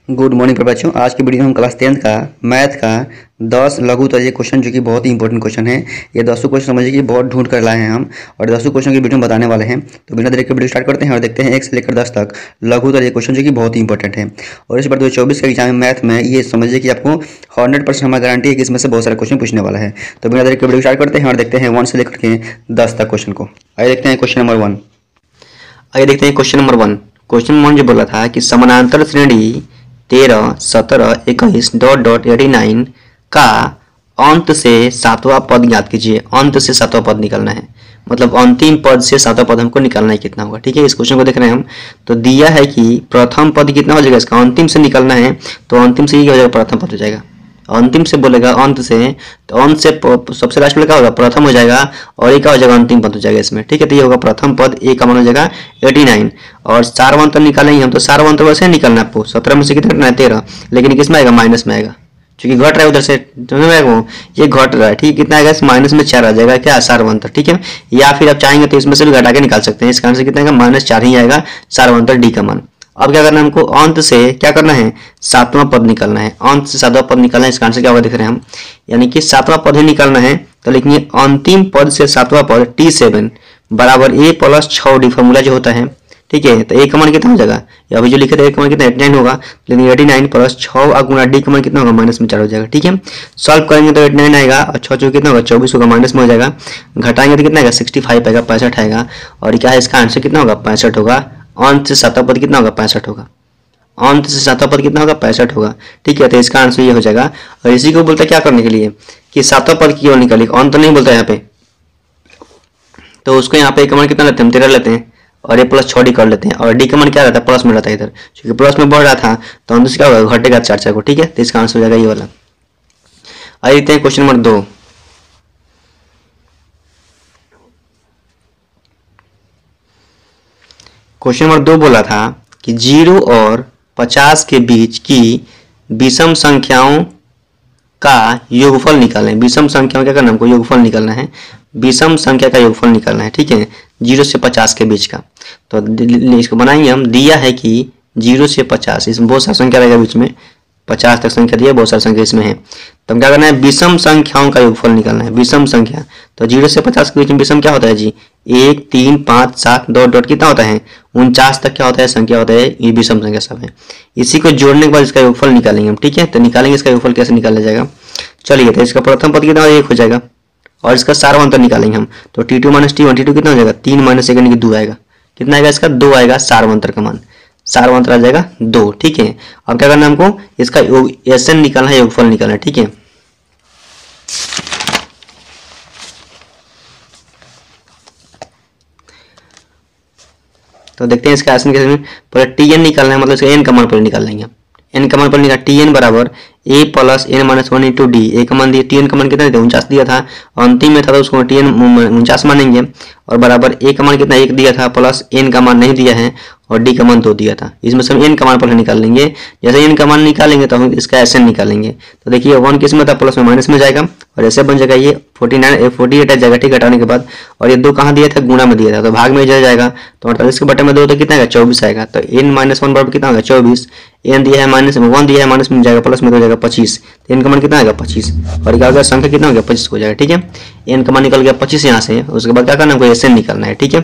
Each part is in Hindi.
गुड मॉर्निंग बच्चों। आज की वीडियो में हम क्लास 10th का मैथ का 10 लघु तरीके क्वेश्चन जो कि बहुत ही इंपॉर्टेंट क्वेश्चन है। ये 10 क्वेश्चन समझिए कि बहुत ढूंढ कर लाए हैं हम और 10 क्वेश्चन की वीडियो में बताने वाले हैं। तो बिना देरी के वीडियो स्टार्ट करते हैं और देखते हैं 1 से लेकर 10 तक लघु तरीके क्वेश्चन जो कि बहुत ही इंपॉर्टेंट है। और इस बार 2024 का एग्जाम मैथ में ये समझिए कि आपको 100% हमारी गारंटी है कि इसमें से बहुत सारे क्वेश्चन पूछने वाला है। तो बिना देरी के वीडियो स्टार्ट करते हैं और देखते हैं 1 से लेकर के 10 तक क्वेश्चन को। आइए देखते हैं क्वेश्चन नंबर 1। आइए देखते हैं क्वेश्चन नंबर 1। क्वेश्चन नंबर 1 जो बोला था कि समानांतर श्रेणी 13, 17, 21 डॉट डॉट 89 का अंत से सातवां पद ज्ञात कीजिए। अंत से सातवां पद निकालना है, मतलब अंतिम पद से सातवां पद हमको निकालना है, कितना होगा। ठीक है, इस क्वेश्चन को देख रहे हैं हम। तो दिया है कि प्रथम पद कितना हो जाएगा, इसका अंतिम से निकालना है। तो अंतिम से ये हो जाएगा, प्रथम पद हो जाएगा। अंतिम से बोलेगा अंत से, तो अंत से सबसे लास्ट में क्या होगा, प्रथम हो जाएगा और ये क्या हो जाएगा, अंतिम पद हो जाएगा इसमें। ठीक है, तो ये होगा प्रथम पद, ए का मान हो जाएगा 89 और सारवंतर निकालेंगे हम। तो सारवंतर वैसे निकालना आपको, 17 में से कितना करना है, 13, लेकिन किस में आएगा, माइनस में आएगा, क्योंकि घट रहा है उधर से, ये घट रहा है। ठीक है, कितना आएगा, माइनस में 4 आ जाएगा क्या, सारवंतर। ठीक है, या फिर आप चाहेंगे तो इसमें से भी घटा के निकाल सकते हैं। इसका आंसर कितना आएगा, -4 ही आएगा सारवंतर डी का मान। अब क्या करना है हमको, अंत से क्या करना है, सातवां पद निकालना है। अंत से सातवां पद निकालना है, इसका आंसर क्या होगा देख रहे हैं हम, यानी कि सातवां पद ही निकालना है। तो लिखिए अंतिम पद से सातवां पद T7 बराबर A + 6D फॉर्मूला जो होता है। ठीक है, तो A का मान कितना हो जाएगा, अभी जो लिखे थे A का मान कितना 89 होगा, लेकिन 89 + 6 गुणा D का मान कितना होगा, -4 हो जाएगा। ठीक है, सॉल्व करेंगे तो 89 आएगा और 6 चौके कितना होगा, 24 होगा, माइनस में हो जाएगा। घटाएंगे तो कितना आएगा, 65 आएगा, 65 आएगा। और क्या है, इसका आंसर कितना होगा, 65 होगा। अंत से सातवां पद कितना होगा, 65 होगा। अंत से सातवां पद कितना होगा, 65 होगा। ठीक है, तो इसका आंसर ये हो जाएगा। और इसी को बोलता है क्या करने के लिए, कि सातवां पद की ओर निकालिए, अंत नहीं बोलता है यहाँ पे। तो उसको यहाँ पे मान कितना लेते हैं, 13 लेते हैं और A + 6D कर लेते हैं। और D का मान क्या रहता है, प्लस में रहता है इधर, क्योंकि प्लस में बढ़ रहा था तो अंत से क्या होगा, घटेगा 4 को। ठीक है, तो इसका आंसर हो जाएगा ये वाला। आइए देखते हैं क्वेश्चन नंबर 2। क्वेश्चन नंबर 2 बोला था कि 0 और 50 के बीच की विषम संख्याओं का योगफल निकालें। विषम संख्याओं क्या करना है हमको, योगफल निकालना है। विषम संख्या का योगफल निकालना है। ठीक है, 0 से 50 के बीच का। तो इसको बनाएंगे हम। दिया है कि 0 से 50, इसमें बहुत सारी संख्या रहेगा बीच में, 50 तक संख्या दिया, बहुत सारी संख्या इसमें है। तो हम क्या करना है, विषम संख्याओं का योगफल निकालना है। विषम संख्या, तो 0 से 50 के बीच में विषम क्या होता है जी, 1, 3, 5, 7 डॉट डॉट कितना होता है, 49 तक क्या होता है, संख्या होता है, ये विषम संख्या सब है। इसी को जोड़ने के बाद इसका योगफल निकालेंगे हम। ठीक है, तो निकालेंगे इसका योगफल कैसे निकाला जाएगा, चलिए। तो इसका प्रथम पद कितना 1 हो जाएगा और इसका सारवंतर निकालेंगे हम। तो T2 - T1, T2 कितना हो जाएगा, 3 - 1 यानी कि 2 आएगा। कितना आएगा इसका, 2 आएगा सारवंतर का मान, सारवंतर आ जाएगा 2। ठीक है, अब क्या करना है हमको, इसका SN निकालना है, योगफल निकालना है। ठीक है, तो देखते हैं इसका SN कैसे, पहले TN निकालना है, मतलब इसका N का मान पहले निकाल लेंगे। N का मान पर निकाल, TN बराबर A + N - 1 × D। A का मान दिया, TN का मान कितना दिया, 49 दिया था, अंतिम में था तो उसको TN 49 मानेंगे। और बराबर A का मान कितना 1 दिया था, प्लस N का मान नहीं दिया है और D का मान 2 दिया था। इसमें से हम N का मान पहले निकाल लेंगे। जैसे N का मान निकालेंगे तो हम इसका SN निकालेंगे। तो देखिए 1 किस में था, प्लस में माइनस में जाएगा और ऐसे बन जाएगा ये 48 आ जाएगा। ठीक, घटाने के बाद, और ये 2 कहाँ दिया था, गुणा में दिया था, तो भाग में जाएगा। तो 48 के बटे में 2 तो कितना आएगा, 24 आएगा। तो N - 1 बराबर कितना होगा, 24। N दिया है -1 दिया है, माइनस में जाएगा, प्लस में हो जाएगा 25। तो N का मान कितना आएगा, 25। और क्या होगा, संख्या कितना हो गया, 25 हो जाएगा। ठीक है, N का मान निकल गया 25 यहाँ से। उसके बाद क्या करना है, SN निकालना है। ठीक है,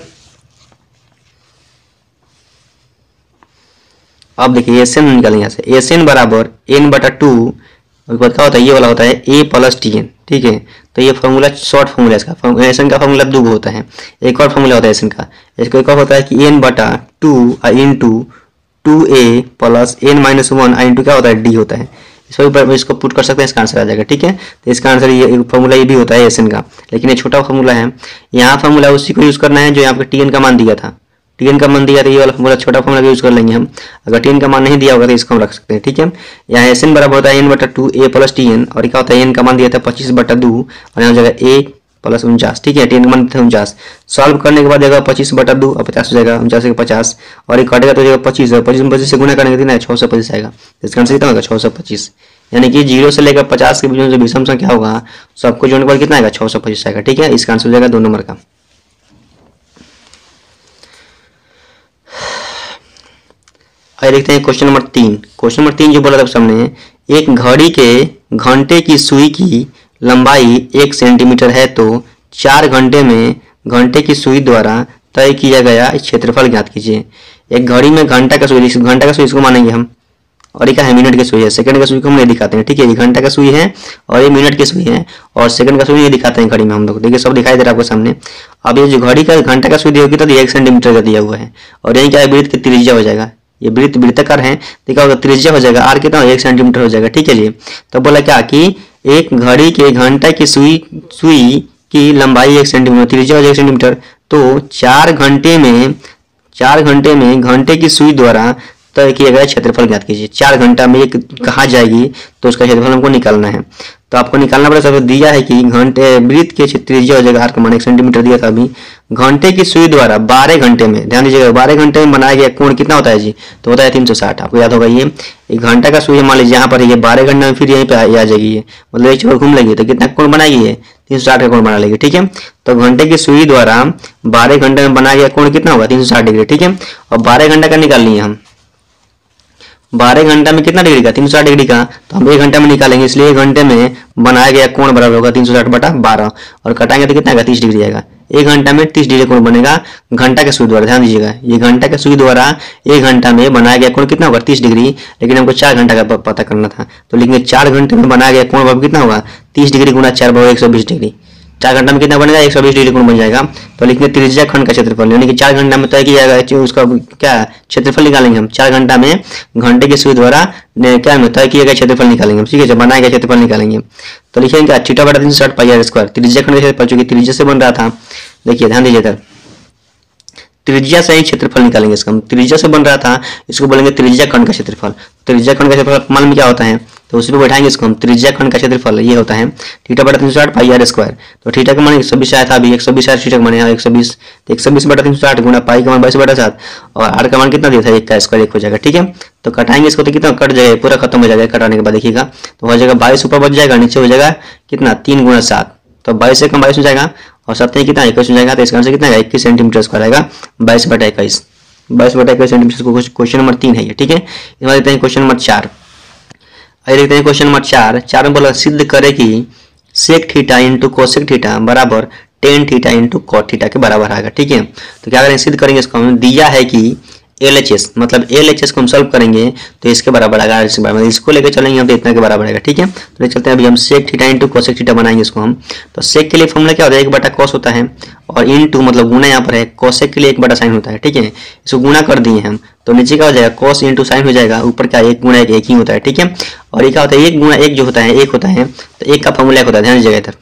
अब देखिए SN निकालेंगे यहाँ से। SN बराबर N/2, उसके बाद क्या होता है, ये वाला होता है A + TN। ठीक है, तो ये फॉर्मूला शॉर्ट फॉर्मूला इसका, SN का फॉर्मूला 2 होता है। एक और फॉर्मूला होता है SN का, इसको एक और होता है कि N/2 × 2A + N - 1 × क्या होता है, D होता है। इसको पुट कर सकते हैं, इसका आंसर आ जाएगा। ठीक है, तो इसका आंसर ये फॉर्मूला ये भी होता है SN का, लेकिन ये छोटा फॉर्मूला है। यहाँ फॉर्मूला उसी को यूज करना है जो यहाँ पे TN का मान दिया था। TN का मान दिया तो ये वाला फॉर्मूला छोटा फॉर्मूला भी यूज कर लेंगे हम। अगर TN का मान नहीं दिया होगा तो इसको हम रख सकते हैं। ठीक है, यहाँ SN बराबर होता है N/2 A + TN, और क्या होता है, N का मान दिया था 25/2 और यहाँ हो जाएगा A + 49। ठीक है, TN का मान था 49। सॉल्व करने के बाद जाएगा 25/2 और 50 हो जाएगा, 49 के 50 और ये कटेगा तो जाएगा 25 और 25 में 25 से गुना करेंगे कितना, 625 आएगा। इसका आंसर कितना होगा, 625। यानी कि 0 से लेकर 50 के बीच में जो विषम संख्या होगा सबको जोड़ने के बाद कितना आएगा, 625 आएगा। ठीक है, इसका आंसर हो जाएगा 2 नंबर का। आइए देखते हैं क्वेश्चन नंबर 3। क्वेश्चन नंबर 3 जो बोला था सामने, एक घड़ी के घंटे की सुई की लंबाई 1 सेंटीमीटर है तो 4 घंटे में घंटे की सुई द्वारा तय किया गया क्षेत्रफल ज्ञात कीजिए। एक घड़ी में घंटा का सुई, घंटा का सुई इसको मानेंगे हम, और एक मिनट की सुई है, सेकंड का सुई को हम नहीं दिखाते हैं, ठीक है। ये घंटा का सुई है और ये मिनट की सुई है, और सेकंड का सुई नहीं दिखाते हैं घड़ी में हम लोग। देखिए सब दिखाई दे रहा है आपको सामने। अब ये जो घड़ी का घंटा का सुई दिया होगी तो 1 सेंटीमीटर का दिया हुआ है, और यही क्या है, वृत्त की त्रिज्या हो जाएगा। ये वृत्ताकार है, देखा होगा त्रिज्या हो जाएगा आर कितना, 1 सेंटीमीटर हो जाएगा, ठीक है जी। तो बोला क्या कि एक घड़ी के घंटा की सुई की लंबाई 1 सेंटीमीटर, त्रिज्या हो जाएगा 1 सेंटीमीटर, तो 4 घंटे में घंटे की सुई द्वारा तय किया गया क्षेत्रफल ज्ञात कीजिए। 4 घंटा में ये कहाँ जाएगी तो उसका क्षेत्रफल हमको निकालना है। तो आपको निकालना पड़ेगा, सबसे दिया है कि घंटे वृत्त के त्रिज्या हो जाएगा आर का मान 1 सेंटीमीटर दिया था अभी। घंटे की सुई द्वारा 12 घंटे में, ध्यान दीजिएगा 12 घंटे में बनाया गया कोण कितना होता है जी, तो होता है 360। आपको याद होगा ये एक घंटा का सुई मान लीजिए यहाँ पर ये 12 घंटे में फिर यहीं पे आ जाएगी ये, मतलब एक चक्कर घूम लेगी तो कितना कोण बनाएगी ये, 360 का कोण बना लेगी, ठीक है। तो घंटे की सुई द्वारा 12 घंटे में बनाया गया कोण कितना होगा, 360 डिग्री, ठीक है। और 12 घंटा का निकाल लिए हम, 12 घंटा में कितना डिग्री का, 360 डिग्री का, तो हम 1 घंटे में निकालेंगे, इसलिए 1 घंटे में बनाया गया कोण बराबर होगा 360/12, और कटाएंगे तो कितना आएगा, 30 डिग्री आएगा। 1 घंटा में 30 डिग्री कोण बनेगा घंटा के सुई द्वारा। ध्यान दीजिएगा ये घंटा के सुई द्वारा 1 घंटा में बनाया गया कोण कितना होगा, 30 डिग्री, लेकिन हमको 4 घंटा का पता करना था, तो लिखेंगे 4 घंटे में बनाया गया कोण बराबर कितना होगा, 30 डिग्री गुना 4 बराबर 120 डिग्री। 4 घंटा में कितना बनेगा, 120 डिग्री कोण बन जाएगा। तो लिखेंगे त्रिज्या खंड का क्षेत्रफल, यानी कि 4 घंटा में तय किया जाएगा उसका क्या क्षेत्रफल निकालेंगे हम। 4 घंटा में घंटे की सुई द्वारा क्या तय किया गया क्षेत्रफल निकालेंगे हम, ठीक है, जब बनाया गया क्षेत्रफल निकालेंगे। तो लिखेंगे क्या, थीटा बटा 360 पाई आर स्क्वायर, त्रिज्या खंड का क्षेत्रफल चूंकि त्रिज्या से बन रहा था। देखिए ध्यान दीजिए इधर, त्रिज्या से ही क्षेत्रफल निकालेंगे इसका, हम त्रिज्या से बन रहा था, इसको बोलेंगे त्रिज्या खंड का क्षेत्रफल। त्रिज्या खंड का क्षेत्रफल मालूम क्या होता है, तो उसी पे बैठाएंगे इसको हम, त्रिज्या खंड का क्षेत्रफल ये होता है थीटा बटा 360 पाई आर स्क्वायर। तो थीटा का मान 120 आया था अभी, 120 आया, थीटा का मान 120, 120 बटा 360 गुना पाई का मान 22/7, और आर का मान कितना दिया था, 1 का स्क्वायर 1 हो जाएगा, ठीक है। तो कटाएंगे इसको तो कितना कट जाएगा, पूरा खत्म हो जाएगा कटाने के बाद, देखिएगा तो हो जाएगा 22 ऊपर बच जाएगा, नीचे हो जाएगा कितना 3 गुना 7, तो 22 से कम 22 हो जाएगा, और 7 कितना 21 हो जाएगा, तो इसका आंसर कितना है 21 सेंटीमीटर स्क्वायर आएगा, 22/21, 22/21 सेंटीमीटर। क्वेश्चन नंबर 3 है ये, ठीक है। इसमें देखते हैं क्वेश्चन नंबर 4। आइए देखते हैं क्वेश्चन नंबर 4 में बोला सिद्ध करे कि sec theta into cosec theta बराबर tan theta into cot theta के बराबर आएगा, ठीक है। तो क्या करेंगे, सिद्ध करेंगे इसको, हमें दिया है कि LHS मतलब LHS को हम सॉल्व करेंगे तो इसके बराबर आएगा, इसके बराबर, इसको लेकर चलेंगे हम तो इतना के बराबर आएगा, ठीक है। तो ले चलते हैं अभी हम sec theta into cosec theta बनाएंगे इसको हम। तो सेक के लिए फॉर्मूला क्या होता है, 1/cos होता है, और इंटू मतलब गुना यहाँ पर है, कोसेक के लिए 1/sin होता है, ठीक है। इसको गुना कर दिए हम, तो नीचे क्या हो जाएगा, cos इंटू साइन हो जाएगा, ऊपर क्या 1 गुना 1 ही होता है, ठीक है। और ये क्या होता है, 1 गुना 1 जो होता है 1 होता है, तो 1 का फॉर्मूला 1 होता है, ध्यान दीजिएगा इधर।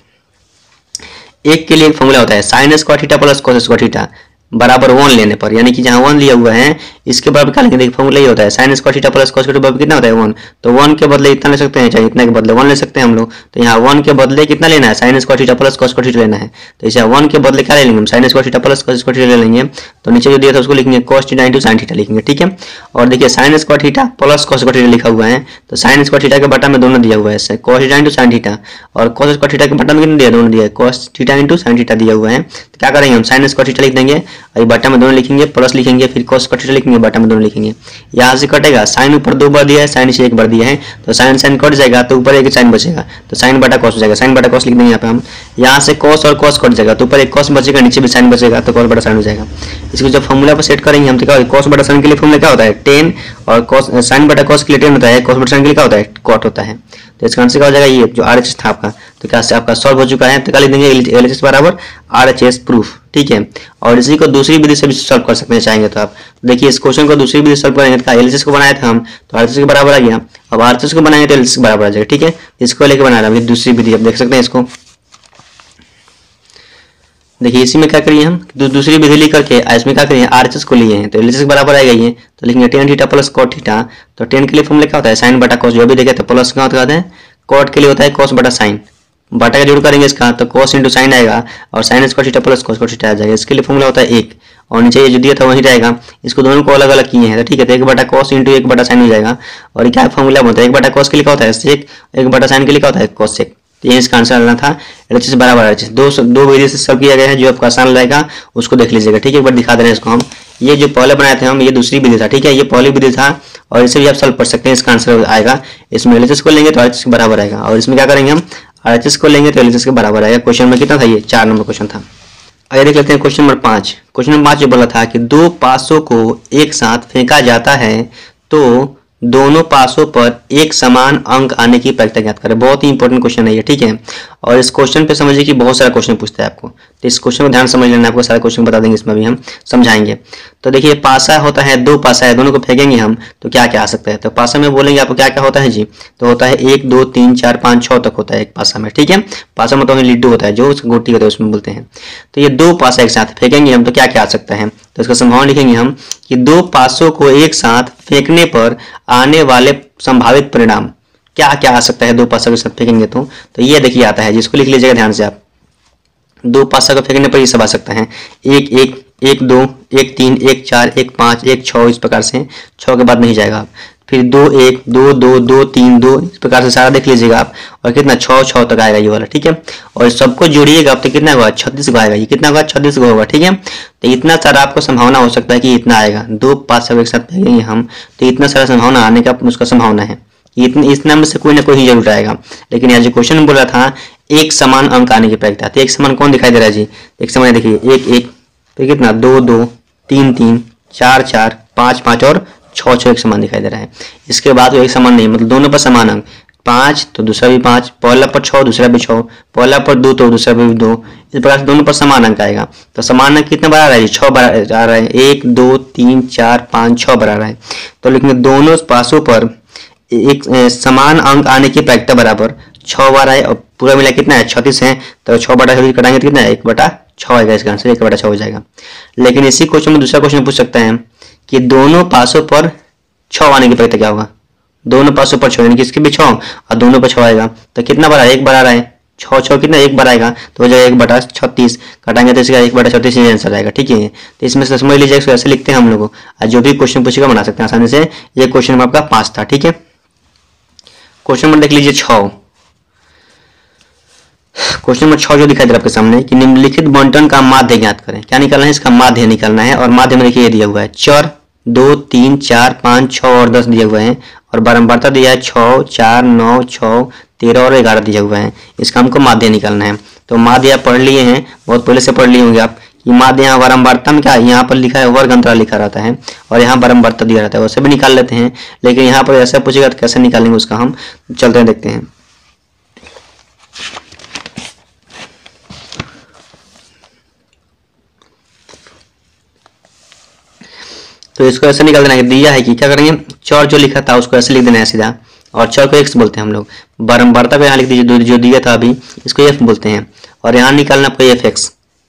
1 के लिए एक फॉर्मूला होता है sin square theta plus cos square theta बराबर 1 लेने पर, यानी कि जहाँ 1 लिया हुआ है इसके बराबर क्या लेंगे, देखिए फॉर्मूला ये होता है sin square theta plus cos square बराबर कितना होता है 1, तो 1 के बदले इतना ले सकते हैं, चाहे इतना के बदले 1 ले सकते हैं हम लोग। तो यहाँ 1 के बदले कितना लेना है, sin square theta plus cos square theta लेना है, तो इसे 1 के बदले क्या ले लेंगे हम, sin square theta plus cos square theta ले लेंगे। तो नीचे जो दिया था उसको लिखेंगे cos theta into sin theta लिखेंगे, ठीक है। और देखिए sin square theta plus cos square theta लिखा हुआ है, तो sin स्क्वायर थीटा के बटा में दोनों दिया हुआ है, cos theta into sin theta, और cos स्क्वायर थीटा के बटा में कितना दिया, दोनों दिया है, cos theta into sin theta दिया हुआ है। तो क्या करेंगे हम, sin स्क्वायर थीटा लिख देंगे, और बटा में दोनों लिखेंगे, प्लस लिखेंगे, फिर cos स्क्वायर थीटा लिखेंगे, बटा में दोनों लिखेंगे। यहाँ से कटेगा, sin ऊपर 2 बार दिया है, sin से 1 बार दिया है, तो sin sin कट जाएगा, तो ऊपर एक sin बचेगा, तो sin बटा cos हो जाएगा, sin बटा cos लिख देंगे यहाँ पे हम। यहाँ से cos और cos कट जाएगा, तो ऊपर एक cos बचेगा, नीचे भी sin बचेगा, तो cos बटा sin हो जाएगा। इसको जब फॉर्मूला पर सेट करेंगे हम तो क्या होगा, cos बटा sin के लिए फॉर्मूला क्या होता है 10, और cos sin बटा cos के लिए 10 होता है, cos बटा sin के लिए क्या होता है cot होता है। तो इसका आंसर क्या हो जाएगा, ये जो RHS था आपका, तो क्या से आपका सॉल्व हो चुका है। तो क्या लिख देंगे, LHS बराबर RHS प्रूफ, ठीक है। और इसी को दूसरी विधि से भी सॉल्व कर सकते हैं चाहेंगे तो आप। देखिए इस क्वेश्चन को दूसरी विधि से सॉल्व करेंगे, तो LHS को बनाया था हम, तो RHS के बराबर आ गया। अब RHS को बनाएंगे तो LHS के बराबर आ जाएगा, ठीक है। इसको लेकर बना रहा हूँ दूसरी विधि, आप देख सकते हैं इसको। देखिए इसी में क्या करिए हम, दूसरी विधि लिख करके इसमें क्या करिए, RHS को लिए हैं, तो LHS के बराबर आएगा ये, तो लिखेंगे tan theta plus cot theta. तो tan के लिए फॉर्मूला क्या होता है, sin बटा cos, जो भी देखे तो प्लस क्या होता है, cot के लिए होता है cos बटा sin, बटा का जोड़ करेंगे इसका, तो cos इंटू साइन आएगा, और sin square theta plus cos square theta आ जाएगा। इसके लिए फॉर्मूला होता है 1, और नीचे ये जो दिया था वही रहेगा, इसको दोनों को अलग अलग किए हैं, तो ठीक है। तो 1/cos इंटू 1/sin हो जाएगा, और क्या फॉर्मूला होता है, 1/cos के लिए क्या होता है sec, 1/sin के लिए क्या होता है cos sec। तो ये इसका आंसर आना था LHS बराबर RHS। दो विधि से सब किया गया है, जो आपका आसान रहेगा उसको देख लीजिएगा, ठीक है। एक बार दिखा दे रहे हैं इसको हम। ये जो पहले बनाए थे हम, ये दूसरी विधि था, ठीक है, ये पहली विधि था और इसे भी आप सॉल्व कर सकते हैं। इसका आंसर आएगा, इसमें LHS को लेंगे तो RHS के बराबर आएगा, और इसमें क्या करेंगे हम, RHS को लेंगे तो LHS के बराबर आएगा। क्वेश्चन में कितना था, ये 4 नंबर क्वेश्चन था। आगे देख लेते हैं क्वेश्चन नंबर 5। क्वेश्चन नंबर 5 जो बोला था कि 2 पासों को एक साथ फेंका जाता है तो दोनों पासों पर एक समान अंक आने की प्रक्रिया ज्ञात करें। बहुत ही इंपॉर्टेंट क्वेश्चन है ये, ठीक है। और इस क्वेश्चन पे समझिए कि बहुत सारा क्वेश्चन पूछता है आपको, तो इस क्वेश्चन को ध्यान समझ लेना, आपको सारे क्वेश्चन बता देंगे, इसमें भी हम समझाएंगे। तो देखिए पासा होता है, 2 पासा है, दोनों को फेंकेंगे हम तो क्या क्या आ सकता है। तो पासा में बोलेंगे आपको क्या क्या होता है जी, तो होता है 1 2 3 4 5 6 तक होता है एक पासा में, ठीक है। पासा मतलब लिड्डू होता है, जो गोटी होता है उसमें बोलते हैं। तो ये 2 पासा एक साथ फेंकेंगे हम तो क्या क्या आ सकता है, तो इसका संभावना लिखेंगे हम कि 2 पासों को एक साथ फेंकने पर आने वाले संभावित परिणाम क्या क्या आ सकता है। 2 पासा के साथ फेंकेंगे तो ये देखिए आता है, जिसको लिख लीजिएगा ध्यान से आप। 2 पासा को फेंकने पर ये सब आ सकता है, 1 1 1 2 1 3 1 4 1 5 1 6, इस प्रकार से 6 के बाद नहीं जाएगा आप। फिर 2 1 2 2 2 3 2, इस प्रकार से सारा देख लीजिएगा आप, और कितना 6 6 तक आएगा ये वाला, ठीक है। और सबको जोड़िएगा तो कितना होगा, 36 को आएगा। ये कितना होगा, 36 को होगा, ठीक है। तो इतना सारा आपको संभावना हो सकता है कि इतना आएगा। 2 पासा एक साथ फेंकेंगे हम तो इतना सारा संभावना आने का उसका संभावना है, इस नंबर से कोई ना कोई ही जरूर आएगा। लेकिन यहाँ जो क्वेश्चन में बोला था एक समान अंक आने की प्रक्रिया, तो एक समान कौन दिखाई दे रहा है जी, एक समान देखिए 1 1, तो कितना 2 2 3 3 4 4 5 5 और 6 6 एक समान दिखाई दे रहा है। इसके बाद एक समान नहीं, मतलब दोनों पर समान अंक, 5 तो दूसरा भी 5, पहला पर 6 दूसरा भी 6, पहला पर 2 तो दूसरा भी 2, इस प्रकार से दोनों पर समान अंक आएगा। तो समान अंक कितना बड़ा रहा है, 6 बड़ा आ रहा है, 1 2 3 4 5 6 बड़ा रहा है। तो लेकिन दोनों पासों पर एक समान अंक आने की प्रक्रिया बराबर 6 बार आए, और पूरा मिला कितना है 36 है, तो 6 बटा 36 कटाएंगे तो कितना है 1/6 आएगा, इसका आंसर 1/6 हो जाएगा। लेकिन इसी क्वेश्चन में दूसरा क्वेश्चन पूछ सकते हैं कि दोनों पासों पर 6 आने की प्रक्रिया क्या होगा। दोनों पासों पर 6 यानी कि इसके भी 6 और दोनों पर 6 आएगा, तो कितना बार 1 बार आ रहा है, 6 6 कितना 1 बार आएगा, तो हो जाएगा 1/36, कटाएंगे तो इसका 1/36 ही आंसर आएगा, ठीक है। तो इसमें से समझ लीजिए, इसको ऐसे लिखते हैं हम लोग, और जो भी क्वेश्चन पूछेगा बना सकते हैं आसानी से। ये क्वेश्चन में आपका 5 था, ठीक है। क्वेश्चन नंबर देख लीजिए 6। क्वेश्चन नंबर 6 जो दिखाई दे रहा है आपके सामने कि निम्नलिखित बंटन का माध्य ज्ञात करें। क्या निकालना है, इसका माध्य निकालना है। और माध्य में देखिए ये दिया हुआ है, चर 2 3 4 5 6 और 10 दिए हुए हैं, और बारंबारता दिया है 6 4 9 6 13 और 11 दिया हुआ है। इसका हमको माध्य निकालना है। तो माध्य आप पढ़ लिए हैं, बहुत पहले से पढ़ लिए होंगे आप। ये माध्य यहाँ बारंबारता में क्या, यहाँ पर लिखा है वर्ग अंतराल लिखा रहता है, और यहाँ बारंबारता दिया रहता है, वैसे भी निकाल लेते हैं। लेकिन यहाँ पर ऐसा पूछेगा तो कैसे निकालेंगे उसका हम चलते हैं, देखते हैं। तो इसको ऐसे निकाल देना है, दिया है कि क्या करेंगे, चर जो लिखा था उसको ऐसे लिख देना है सीधा, और चर को x बोलते हैं हम लोग। बारंबारता को यहाँ लिख दीजिए, जो दिया था अभी इसको f बोलते हैं, और यहाँ निकालना आपको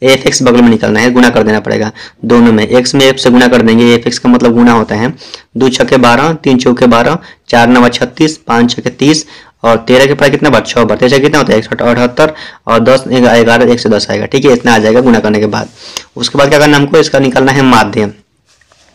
fx बगल में निकालना है, गुना कर देना पड़ेगा दोनों में। x में f से गुना कर देंगे, fx का मतलब गुना होता है। 2 छक्के 12, 3 चौके 12, 4 9 36, 5 छक्के 30, और 13 के पास कितना बार 6 बार, 13 कितना होता है 178, और 10 11 110 आएगा, ठीक है। इतना आ जाएगा गुना करने के बाद। उसके बाद क्या करना हमको, इसका निकालना है माध्य।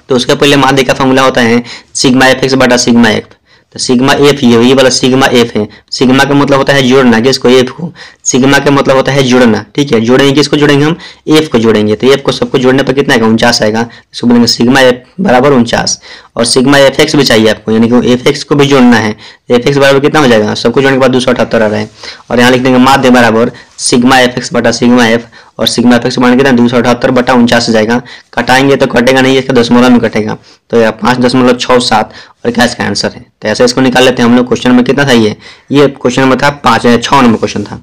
तो उसके पहले माध्य का फॉर्मूला होता है सिग्मा fx बटा सिग्मा f। तो सिग्मा एफ ये वाला सिग्मा एफ है। सिग्मा का मतलब होता है जोड़ना, किसको, एफ को। सिग्मा का मतलब होता है जोड़ना, ठीक है। जोड़ेंगे किसको जोड़ेंगे हम, एफ को जोड़ेंगे। तो एफ को सबको जोड़ने पर कितना आएगा, 49 आएगा। इसको बोलेंगे सिग्मा एफ बराबर 49। और सिग्मा एफ एक्स भी चाहिए आपको, यानी कि एफ एक्स को भी जोड़ना है। एफ एक्स बराबर कितना हो जाएगा, सबको जोड़ने के बाद 278 आ रहा है। और यहाँ लिख देंगे माध्य बराबर सिग्मा एफ एक्स बटा सिग्मा एफ, और सिग्मा एफ एक्स मान कितना 278 बटा 49 हो जाएगा। कटाएंगे तो कटेगा नहीं, इसका दशमलव में कटेगा, तो यह 5.67 और क्या इसका आंसर है। तो ऐसे इसको निकाल लेते हैं हम लोग। क्वेश्चन में कितना था, ये क्वेश्चन नंबर था 6 नंबर क्वेश्चन था।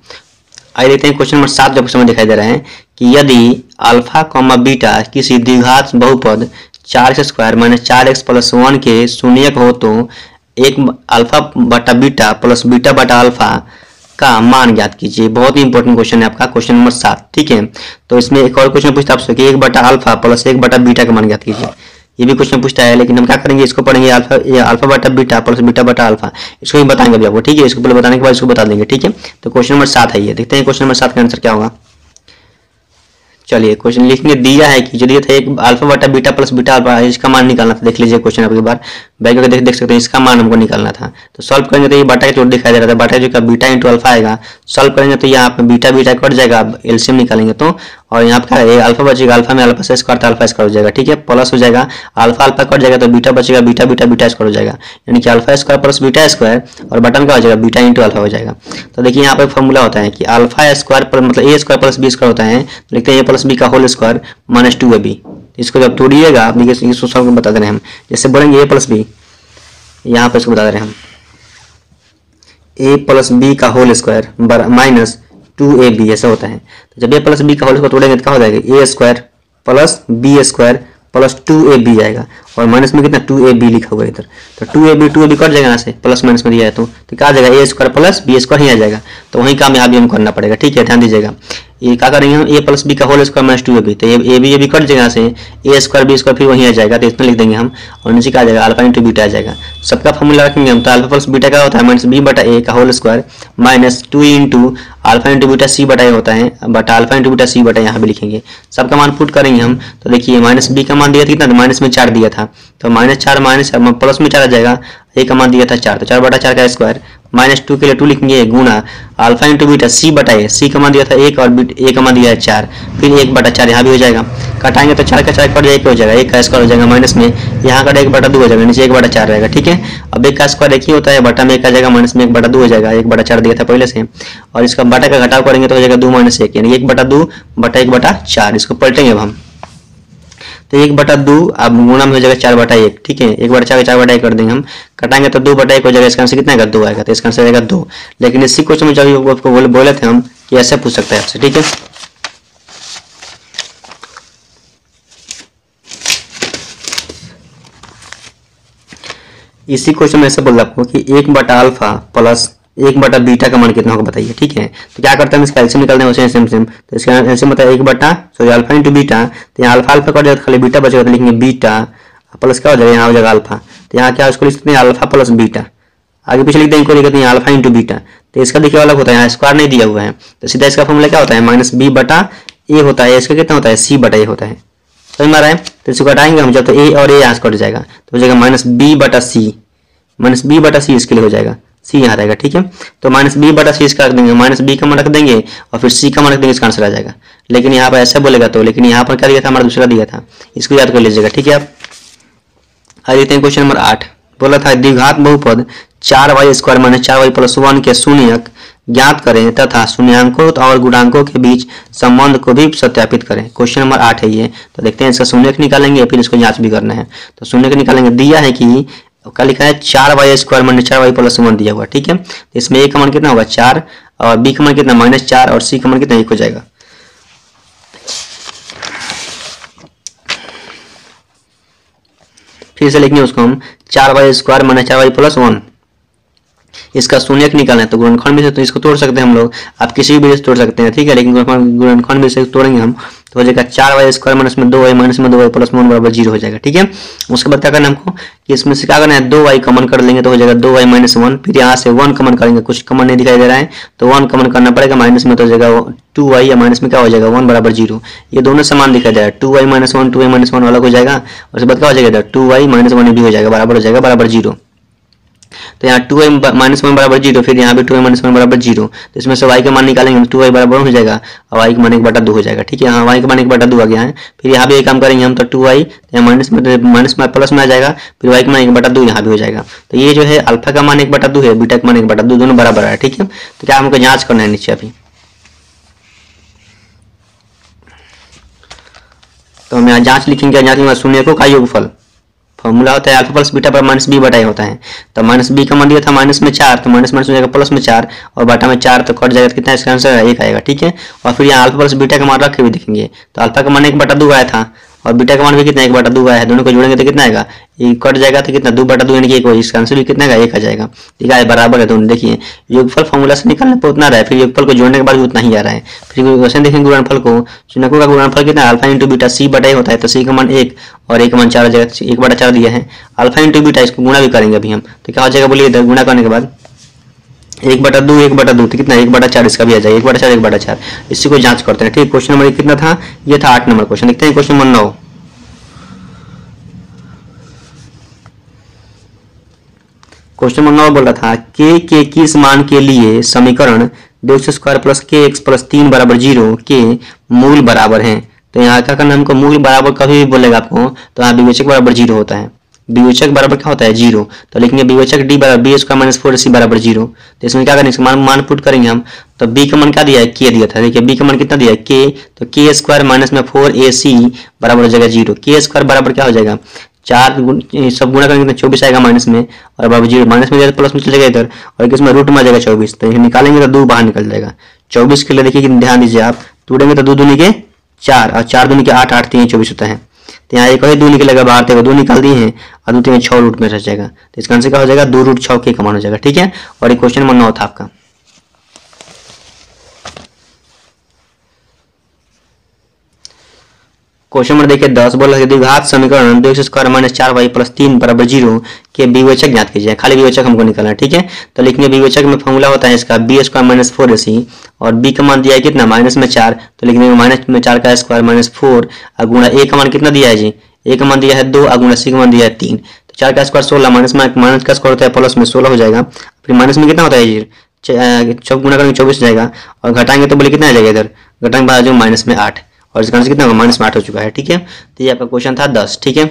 आइए देखते हैं क्वेश्चन नंबर 7 जो क्वेश्चन में दिखाई दे रहा है कि यदि अल्फा कॉमा बीटा किसी द्विघात बहुपद 4x² माइनस 4x प्लस 1 के शून्यक हो तो एक अल्फा बटा बीटा प्लस बीटा बटा अल्फा का मान ज्ञात कीजिए। बहुत ही इंपॉर्टेंट क्वेश्चन है आपका, क्वेश्चन नंबर 7, ठीक है। तो इसमें एक और क्वेश्चन पूछता है आपसे कि 1 बटा अल्फा प्लस 1 बटा बीटा का मान ज्ञात कीजिए। ये भी क्वेश्चन पूछता है, लेकिन हम क्या करेंगे, इसको पढ़ेंगे अल्फा बटा बीटा प्लस बीटा बटा अल्फा, इसको ही बताएंगे अभी आपको, ठीक है। इसको पहले बताने के बाद इसको बता देंगे, ठीक है। तो क्वेश्चन नंबर 7 है ये, देखते हैं क्वेश्चन नंबर 7 का आंसर क्या होगा। चलिए क्वेश्चन लिखेंगे, दिया है कि जो दिया था एक अल्फा बटा बीटा प्लस बीटा अल्फा, इसका मान निकालना था। देख लीजिए क्वेश्चन आपके बार बैक करके देख सकते हैं, इसका मान हमको निकालना था। तो सॉल्व करेंगे तो ये बटा का चोट दिखाई दे रहा था, बटा जो का बीटा इंटू अल्फा आएगा। सॉल्व करेंगे तो यहाँ पे बीटा बीटा कट जाएगा, एलसीएम निकालेंगे तो, और यहाँ पे क्या है अल्फा बचेगा, अल्फा में अल्फा से स्क्वायर था अल्फा स्क्वायर हो जाएगा, ठीक है, प्लस हो जाएगा अल्फा अल्फा कट जाएगा तो बीटा बचेगा, बीटा बीटा बीटा स्क्वायर हो जाएगा, यानी कि alpha square plus beta square, और बटन का हो जाएगा बीटा इंटू अल्फा हो जाएगा। तो देखिए यहाँ पे फॉर्मूला होता है कि अल्फा स्क्वायर पर मतलब ए स्क्वायर प्लस बी स्क्वायर होता है, तो लिखते हैं ए प्लस बी का होल स्क्वायर माइनस 2ab। इसको जब तोड़िएगा आप देखिए इसको सॉल्व बता दे रहे हैं हम, जैसे बोलेंगे ए प्लस बी, यहाँ पर इसको बता दे रहे हैं हम ए प्लस बी का होल स्क्वायर माइनस 2ab, ऐसा होता है। तो जब ए प्लस बी का होल स्क्वायर तोड़ेंगे तो क्या हो जाएगा, A square plus B square plus 2ab जाएगा, और माइनस में कितना 2ab लिखा हुआ है इधर, तो 2ab कट जाएगा यहाँ से, प्लस माइनस में दिया है तो क्या आ जाएगा A square plus B square ही आ जाएगा। तो वही काम यहाँ भी हम करना पड़ेगा, ठीक है, ध्यान दीजिएगा। ये क्या करेंगे हम, ए प्लस बी का होल स्क्वायर माइनस 2ab, तो ए बी कट जाएगा यहाँ से, ए स्क्वायर बी स्क्वायर फिर वहीं आ जाएगा, तो इसमें लिख देंगे हम, और नीचे क्या आ जाएगा अल्फा इंटू बीटा आ जाएगा। सबका फॉर्मूला रखेंगे हम, तो अल्फा प्लस बीटा का होता है माइनस बी बटा ए का whole square minus 2 into alpha into beta C बटा ए होता है, बटा अल्फा इंटू बीटा सी बटा यहाँ पे लिखेंगे। सबका मान पुट करेंगे हम, तो देखिए माइनस बी का मान दिया था कितना, माइनस में 4 दिया था, तो माइनस 4 माइनस प्लस में 4 आ जाएगा, ए का मान दिया था 4, तो 4 बटा 4 का स्क्वायर माइनस 2 के लिए 2 लिखेंगे गुना अल्फा इंटू बीटा सी बटा ए, सी का मान दिया था 1 और ए का मान दिया है 4, फिर 1 बटा 4 यहाँ भी हो जाएगा, कटाएंगे तो 4 का 4 कट जाएगा, हो जाएगा 1 का स्क्वायर हो जाएगा, माइनस में यहाँ का 1 बटा 2 हो जाएगा, नीचे 1 बटा 4 रहेगा, ठीक है। अब 1 का स्क्वायर एक ही होता है, बटा में 1 आ जाएगा, माइनस में 1 बटा 2 हो जाएगा, 1 बटा 4 दिया था पहले से, और इसका बटा का घटाव करेंगे तो हो जाएगा 2 माइनस 1, यानी 1 बटा 2 बटा 1 बटा 4, इसको पलटेंगे अब हम, तो 1 बटा 2 अब गुणा में हो जाएगा 4 बटा 1, ठीक है, 1 बटा 4 4 बटा 1 कर देंगे हम, कटाएंगे तो 2 बटा 1 हो जाएगा, इसका आंसर कितना आएगा 2 आएगा, तो इसका आंसर आएगा 2। लेकिन इसी क्वेश्चन में जब आपको बोले थे हम कि ऐसे पूछ सकता है आपसे, ठीक है। इसी क्वेश्चन में ऐसे बोल आपको कि 1 बटा अल्फा प्लस 1 बटा बीटा का मान कितना होगा बताइए, ठीक है। तो क्या करते हैं इसका एलसीएम निकालते हैं, वैसे सेम, तो इसका एलसीएम मतलब 1 बटा सॉरी अल्फा इंटू बीटा, तो यहाँ अल्फा अल्फा कट जाएगा, खाली बीटा बचेगा, तो लिखेंगे बीटा प्लस क्या हो जाएगा, यहाँ हो जाएगा अल्फा, तो यहाँ क्या उसको लिख सकते हैं अल्फा प्लस बीटा, आगे पीछे लिख देंगे, कोई दिक्कत नहीं, अल्फा इंटू बीटा, तो इसका देखिए अलग होता है, यहाँ स्क्वायर नहीं दिया हुआ है, तो सीधा इसका फॉर्मूला क्या होता है माइनस बी बटा ए होता है, इसका कितना होता है सी बटा ए होता है, समझ में आ रहा है। तो इसको घटाएंगे हम जब, तो ए और ए यहाँ कट जाएगा, तो हो जाएगा माइनस बी बटा सी, माइनस बी बटा सी इसके लिए हो जाएगा, सी यहाँ रहेगा, ठीक है। तो माइनस बी बटा सी इसका रख देंगे, माइनस बी का मान रख देंगे और फिर सी का मान रख देंगे, इसका आंसर आ जाएगा। लेकिन यहाँ पर ऐसा बोलेगा तो, लेकिन यहाँ पर क्या दिया था हमारा दूसरा दिया था, इसको याद कर लीजिएगा, ठीक है। आप आगे देखते हैं क्वेश्चन नंबर 8, बोला था द्विघात बहुपद 4y square minus 4y plus 1 के शून्यक ज्ञात करें तथा शून्यांकों और गुणांकों के बीच संबंध को भी सत्यापित करें। क्वेश्चन नंबर 8 है ये, तो देखते हैं इसका शून्यक निकालेंगे फिर इसको जांच भी करना है। तो शून्यक निकालेंगे, दिया है कि क्या लिखा है 4y square minus 4y plus 1 दिया हुआ, ठीक है। तो इसमें a का मान कितना होगा 4 और b का मान कितना -4 और c का मान कितना 1 हो जाएगा। फिर से लिखेंगे उसको हम 4y square minus 4y plus 1, इसका शून्यक निकालना है। तो गुणनखंड भी से तो इसको तोड़ सकते हैं हम लोग, आप किसी भी से तोड़ सकते हैं, ठीक है, लेकिन गुणनखंड भी से तोड़ेंगे हम तो हो जाएगा 4y स्क्वायर माइनस में 2y माइनस में 2y प्लस 1 बराबर 0 हो जाएगा, ठीक है। उसके बाद क्या करना है हमको कि इसमें से क्या करना है 2y कॉमन कर लेंगे तो हो जाएगा 2y माइनस 1, फिर यहाँ से 1 कॉमन करेंगे, कुछ कॉमन नहीं दिखाई दे रहा है तो 1 कॉमन करना पड़ेगा, माइनस में तो हो जाएगा 2y या माइनस में क्या हो जाएगा 1 बराबर 0। ये दोनों समान दिखाई दे रहा है, 2y माइनस 1 2y माइनस 1 अलग हो जाएगा और उसके बाद क्या हो जाएगा 2y माइनस 1 भी हो जाएगा, बराबर हो जाएगा बराबर 0। तो यहाँ 2y माइनस 1 बराबर 0, फिर यहाँ भी 2y माइनस 1 बराबर 0, तो इसमें से y का मान निकालेंगे 2y बराबर हो जाएगा और y का मान 1/2 हो जाएगा, ठीक है। यहाँ y का मान 1/2 आ गया है, फिर यहाँ भी एक काम करेंगे हम तो 2y माइनस में प्लस में आ जाएगा, फिर y का मान 1/2 यहाँ भी हो जाएगा। तो ये जो है अल्फा का मान 1/2 है, बीटा का मान 1/2, दोनों बराबर है, ठीक है। तो क्या हमको जाँच करना है नीचे अभी, तो हम यहाँ जाँच लिखेंगे, जाँच लिखेंगे शून्यकों का योगफल, फॉर्मूला होता है अल्फा प्लस बीटा पर माइनस बी बटा ए होता है। तो माइनस बी का मान दिया था माइनस में 4, तो माइनस माइनस हो जाएगा प्लस में 4 और बटा में 4 तो कट जाएगा, कितना इसका आंसर 1 आएगा, ठीक है। और फिर यहाँ अल्फा प्लस बीटा का मान रख के भी देखेंगे तो अल्फा का मान 1/2 आया था और बीटा का मान भी कितना 1/2 आया है, दोनों को जोड़ेंगे तो कितना आएगा ये कट जाएगा, तो कितना 2/2 यानी कि 1, इसका आंसर भी कितना आएगा 1 आ जाएगा, ठीक है, बराबर है दोनों। देखिए योगफल फॉर्मूला से निकालने पर उतना रहा है, फिर योगफल को जोड़ने के बाद भी उतना ही आ रहा है। फिर क्वेश्चन देखेंगे गुणनफल को, शून्यकों का गुणनफल कितना अल्फा इंटू बीटा सी बटा ए होता है, तो सी का मान 1 और a का मान 4 हो जाएगा, 1/4 दिया है। अल्फा इंटू बीटा इसको गुणा भी करेंगे अभी हम, तो क्या हो जाएगा बोलिए, गुणा करने के बाद 1/2 1/2 तो कितना 1/4 इसका भी आ जाएगा 1/4 1/4। इसी को जांच करते हैं। ठीक, क्वेश्चन नंबर कितना था, ये था 8 नंबर क्वेश्चन। देखते हैं क्वेश्चन नंबर 9। क्वेश्चन नंबर 9 बोल रहा था के किस मान के लिए समीकरण 2x² प्लस kx प्लस 3 बराबर 0 के मूल बराबर हैं। तो यहाँ क्या करना, हमको मूल बराबर कभी भी बोलेगा आपको तो यहाँ विवेचक बराबर 0 होता है। विवेचक बराबर क्या होता है 0, तो लिखेंगे विवेचक d बराबर b² माइनस 4c बराबर 0। तो इसमें क्या करेंगे, इसका मान पुट करेंगे हम। तो b का मान क्या दिया है, k दिया था। देखिए b का मान कितना दिया है k, तो k² माइनस में 4ac बराबर हो जाएगा 0। k² बराबर क्या हो जाएगा 4 सब गुणा करेंगे तो 24 आएगा माइनस में, और बराबर 0 माइनस में प्लस में चल जाएगा इधर, और इसमें रूट में आ जाएगा 24। तो ये निकालेंगे तो 2 बाहर निकल जाएगा। 24 के लिए देखिए ध्यान दीजिए आप, तोड़ेंगे तो 2 दूनी के 4 और 4 दूनी के 8 8 3 24 होता है। तो यहाँ एक और 2 निकलेगा बाहर, तो 2 निकाल दिए हैं और 2 3 6 रूट में रह जाएगा। तो इसका आंसर क्या हो जाएगा 2 रूट 6 के मान हो जाएगा। ठीक है, और ये क्वेश्चन नंबर 9 था आपका। क्वेश्चन नंबर देखिए 10 बोला द्विघात समीकरण 2x² माइनस 4y प्लस 3 बराबर 0 के विवेचक ज्ञात कीजिए। खाली विवेचक हमको निकालना है। ठीक है, तो लिखेंगे विवेचक में फॉर्मूला होता है इसका b² माइनस 4ac, और b का मान दिया है कितना माइनस में 4, तो लिखेंगे माइनस में 4 का स्क्वायर माइनस 4 और गुणा a का मान कितना दिया है जी, a का मान दिया है 2 और गुणा c का मान दिया है 3। तो 4 का स्क्वायर 16 माइनस में माइनस का स्क्वायर होता है प्लस में 16 हो जाएगा। फिर माइनस में कितना होता है जी, 6 गुणा करेंगे 24 जाएगा, और घटाएंगे तो बोले कितना आ जाएगा इधर, घटाएंगे बाद माइनस में 8, और इसका आंसर कितना होगा माइनस में 8 हो चुका है। ठीक है, तो ये आपका क्वेश्चन था 10। ठीक है।